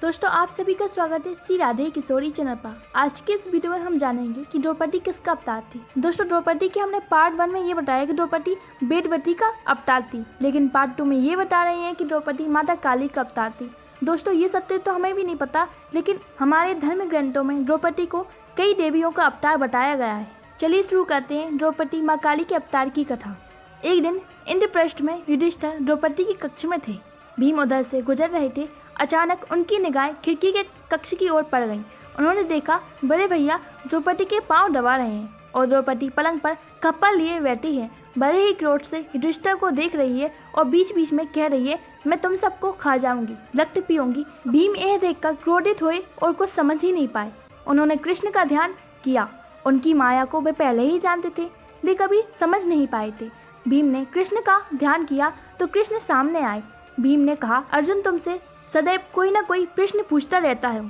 दोस्तों आप सभी का स्वागत है श्री राधे किशोरी चैनल पर। आज के इस वीडियो में हम जानेंगे कि द्रौपदी किसका अवतार थी। दोस्तों द्रौपदी के हमने पार्ट 1 में ये बताया कि द्रौपदी वेदवती का अवतार थी, लेकिन पार्ट 2 में ये बता रहे हैं कि द्रौपदी माता काली का अवतार थी। दोस्तों ये सत्य तो हमें भी नहीं पता, लेकिन हमारे धर्म ग्रंथों में द्रौपदी को कई देवियों का अवतार बताया गया है। चलिए शुरू करते हैं द्रौपदी माँ काली के अवतार की कथा। एक दिन इंद्रप्रस्थ में युधिष्ठिर द्रौपदी की कक्ष में थे। भीम उधर से गुजर रहे थे। अचानक उनकी निगाहें खिड़की के कक्ष की ओर पड़ गईं। उन्होंने देखा बड़े भैया द्रौपदी के पांव दबा रहे हैं और द्रौपदी पलंग पर खप्पर लिए बैठी है। बड़े ही क्रोध से युधिष्ठिर को देख रही है और बीच बीच में कह रही है, मैं तुम सबको खा जाऊंगी, रक्त पीऊंगी। भीम यह देखकर क्रोधित हुए और कुछ समझ ही नहीं पाए। उन्होंने कृष्ण का ध्यान किया। उनकी माया को वे पहले ही जानते थे, वे कभी समझ नहीं पाए थे। भीम ने कृष्ण का ध्यान किया तो कृष्ण सामने आए। भीम ने कहा, अर्जुन तुमसे सदैव कोई ना कोई प्रश्न पूछता रहता है।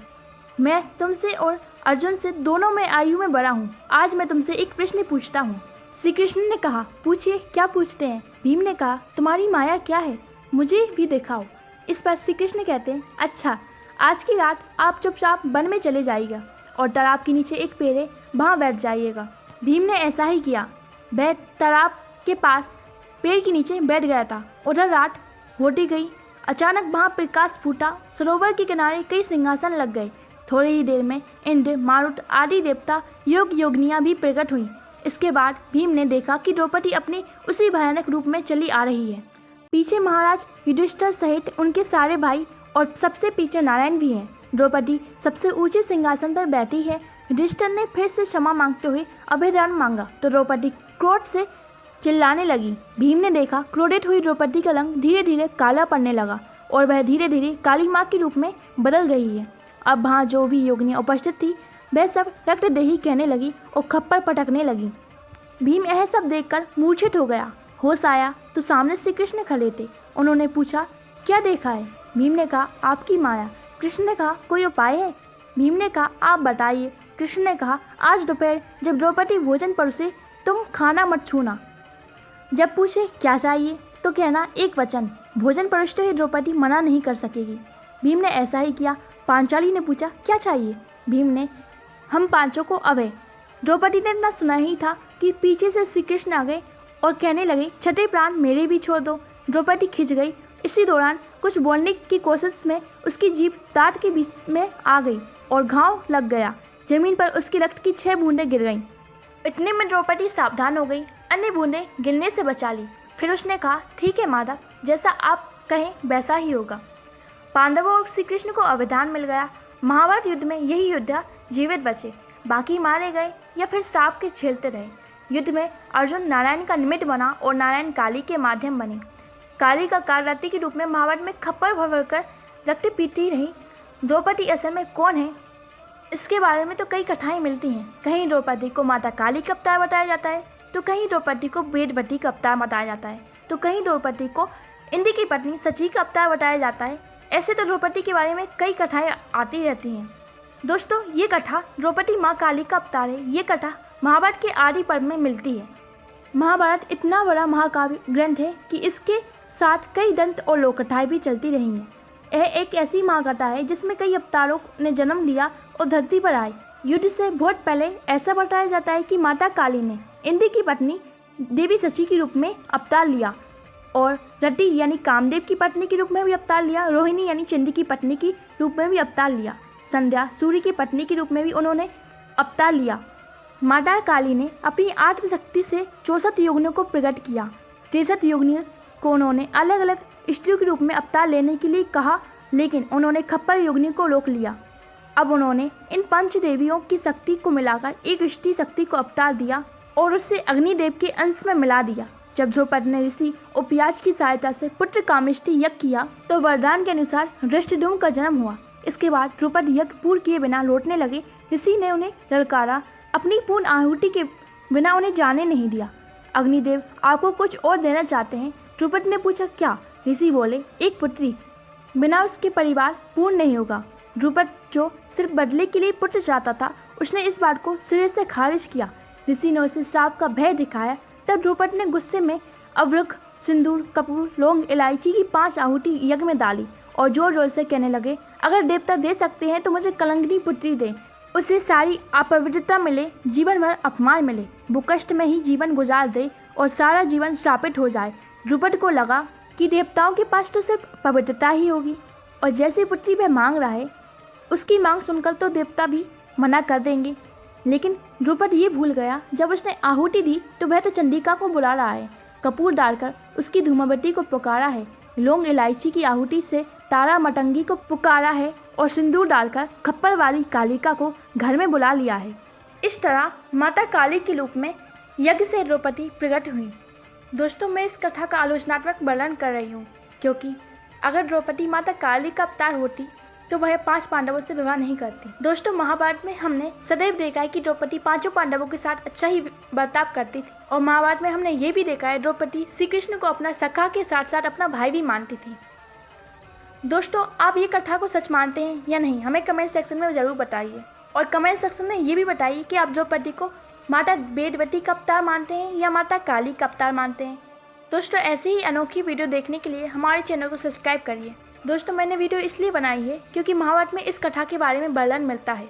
मैं तुमसे और अर्जुन से दोनों में आयु में बड़ा हूँ। आज मैं तुमसे एक प्रश्न पूछता हूँ। श्री कृष्ण ने कहा, पूछिए, क्या पूछते हैं। भीम ने कहा, तुम्हारी माया क्या है, मुझे भी दिखाओ। इस पर श्री कृष्ण कहते हैं, अच्छा आज की रात आप चुपचाप वन में चले जाइएगा और तालाब के नीचे एक पेड़ है, वहाँ बैठ जाइएगा। भीम ने ऐसा ही किया। वह तालाब के पास पेड़ के नीचे बैठ गया था। उधर रात होती गई। अचानक वहाँ प्रकाश फूटा। सरोवर के किनारे कई सिंहासन लग गए। थोड़ी ही देर में इंद्र, मारुत आदि देवता, योग योगिनियाँ भी प्रकट हुई। इसके बाद भीम ने देखा कि द्रौपदी अपने उसी भयानक रूप में चली आ रही है। पीछे महाराज युधिष्ठिर सहित उनके सारे भाई और सबसे पीछे नारायण भी हैं। द्रौपदी सबसे ऊंचे सिंहासन पर बैठी है। युधिष्ठिर ने फिर से क्षमा मांगते हुए अभयदान मांगा तो द्रौपदी क्रोध से चिल्लाने लगी। भीम ने देखा क्रोधित हुई द्रौपदी का रंग धीरे धीरे काला पड़ने लगा और वह धीरे धीरे काली माँ के रूप में बदल रही है। अब वहाँ जो भी योगिनियाँ उपस्थित थी वह सब रक्तदेही कहने लगी और खप्पर पटकने लगी। भीम यह सब देखकर मूर्छित हो गया। होश आया तो सामने श्री कृष्ण खड़े थे। उन्होंने पूछा, क्या देखा है। भीम ने कहा, आपकी माया। कृष्ण ने कहा, कोई उपाय है। भीम ने कहा, आप बताइए। कृष्ण ने कहा, आज दोपहर जब द्रौपदी भोजन परोसे तुम खाना मत छूना। जब पूछे क्या चाहिए तो कहना एक वचन। भोजन परोसते हुए द्रौपदी मना नहीं कर सकेगी। भीम ने ऐसा ही किया। पांचाली ने पूछा, क्या चाहिए। भीम ने, हम पांचों को अभय। द्रौपदी ने इतना सुना ही था कि पीछे से श्री कृष्ण आ गए और कहने लगे, छठे प्राण मेरे भी छोड़ दो। द्रौपदी खिंच गई। इसी दौरान कुछ बोलने की कोशिश में उसकी जीभ दांत के बीच में आ गई और घाव लग गया। जमीन पर उसकी रक्त की 6 बूंदें गिर गईं। इतने में द्रौपदी सावधान हो गई, अन्य बूंदें गिरने से बचा ली। फिर उसने कहा, ठीक है माधव, जैसा आप कहें वैसा ही होगा। पांडवों और श्री कृष्ण को अवधान मिल गया। महाभारत युद्ध में यही योद्धा जीवित बचे, बाकी मारे गए या फिर सांप के झेलते रहे। युद्ध में अर्जुन नारायण का निमित्त बना और नारायण काली के माध्यम बने। काली का कालरात्रि के रूप में महाभारत में खप्पर भर कर रक्त पीती रही। द्रौपदी असल में कौन है, इसके बारे में तो कई कथाएं मिलती हैं। कहीं द्रौपदी को माता काली का अवतार बताया जाता है, तो कहीं द्रौपदी को वेदवती का अवतार बताया जाता है, तो कहीं द्रौपदी को इंद्र की पत्नी सची का अवतार बताया जाता है। ऐसे तो द्रौपदी के बारे में कई कथाएं आती रहती हैं। दोस्तों ये कथा द्रौपदी माँ काली का अवतार है। ये कथा महाभारत के आदि पर्व में मिलती है। महाभारत इतना बड़ा महाकाव्य ग्रंथ है कि इसके साथ कई दंत और लोक कथाएं भी चलती रही हैं। यह एक ऐसी महाकथा है जिसमें कई अवतारों ने जन्म लिया और धरती पर आए। युद्ध से बहुत पहले ऐसा बताया जाता है कि माता काली ने इंद्र की पत्नी देवी सची के रूप में अवतार लिया और रति यानी कामदेव की पत्नी के रूप में भी अवतार लिया। रोहिणी यानी चंडी की पत्नी के रूप में भी अवतार लिया। संध्या सूर्य की पत्नी के रूप में भी उन्होंने अवतार लिया। माता काली ने अपनी आत्मशक्ति से 64 योगिनियों को प्रकट किया। 63 योगिनियों को उन्होंने अलग अलग स्त्रियों के रूप में अवतार लेने के लिए कहा, लेकिन उन्होंने खप्पर योगिनी को रोक लिया। अब उन्होंने इन 5 देवियों की शक्ति को मिलाकर एक स्त्री शक्ति को अवतार दिया और उससे अग्निदेव के अंश में मिला दिया। जब द्रौपदी ने ऋषि उपयाज की सहायता से पुत्र कामेष्टि यज्ञ किया तो वरदान के अनुसार धृष्टद्युम्न का जन्म हुआ। इसके बाद द्रौपदी यज्ञ पूर्ण किए बिना लौटने लगे। ऋषि ने उन्हें ललकारा, अपनी पूर्ण आहुति के बिना उन्हें जाने नहीं दिया। अग्निदेव आपको कुछ और देना चाहते हैं। द्रौपदी ने पूछा, क्या। ऋषि बोले, एक पुत्री, बिना उसके परिवार पूर्ण नहीं होगा। द्रौपदी जो सिर्फ बदले के लिए पुत्र चाहता था, उसने इस बात को सिरे से खारिज किया। ऋषि ने उसे श्राप का भय दिखाया। तब द्रौपदी ने गुस्से में अवृख, सिंदूर, कपूर, लौंग, इलायची की 5 आहुति यज्ञ में डाली और जोर जोर से कहने लगे, अगर देवता दे सकते हैं तो मुझे कलंकिनी पुत्री दें, उसे सारी अपवित्रता मिले, जीवन भर अपमान मिले, वो कष्ट में ही जीवन गुजार दे और सारा जीवन श्रापित हो जाए। द्रुपद को लगा कि देवताओं के पास तो सिर्फ पवित्रता ही होगी, और जैसी पुत्री वह मांग रहा है उसकी मांग सुनकर तो देवता भी मना कर देंगे। लेकिन द्रुपद ये भूल गया, जब उसने आहुति दी तो वह तो चंडिका को बुला रहा है, कपूर डालकर उसकी धूमावती को पुकारा है, लौंग इलायची की आहुति से तारा मटंगी को पुकारा है और सिंदूर डालकर खप्पर वाली कालिका को घर में बुला लिया है। इस तरह माता काली के रूप में यज्ञ से द्रौपदी प्रकट हुई। दोस्तों, मैं इस कथा का आलोचनात्मक वर्णन कर रही हूँ, क्योंकि अगर द्रौपदी माता काली का अवतार होती तो वह 5 पांडवों से विवाह नहीं करती। दोस्तों, महाभारत में हमने सदैव देखा है कि द्रौपदी 5 पांडवों के साथ अच्छा ही बर्ताव करती थी, और महाभारत में हमने ये भी देखा है द्रौपदी श्री कृष्ण को अपना सखा के साथ साथ अपना भाई भी मानती थी। दोस्तों, आप ये कथा को सच मानते हैं या नहीं, हमें कमेंट सेक्शन में ज़रूर बताइए, और कमेंट सेक्शन में ये भी बताइए कि आप द्रौपदी को माता वेदवती का अवतार मानते हैं या माता काली का अवतार मानते हैं। दोस्तों, ऐसे ही अनोखी वीडियो देखने के लिए हमारे चैनल को सब्सक्राइब करिए। दोस्तों, मैंने वीडियो इसलिए बनाई है क्योंकि महाभारत में इस कथा के बारे में वर्णन मिलता है।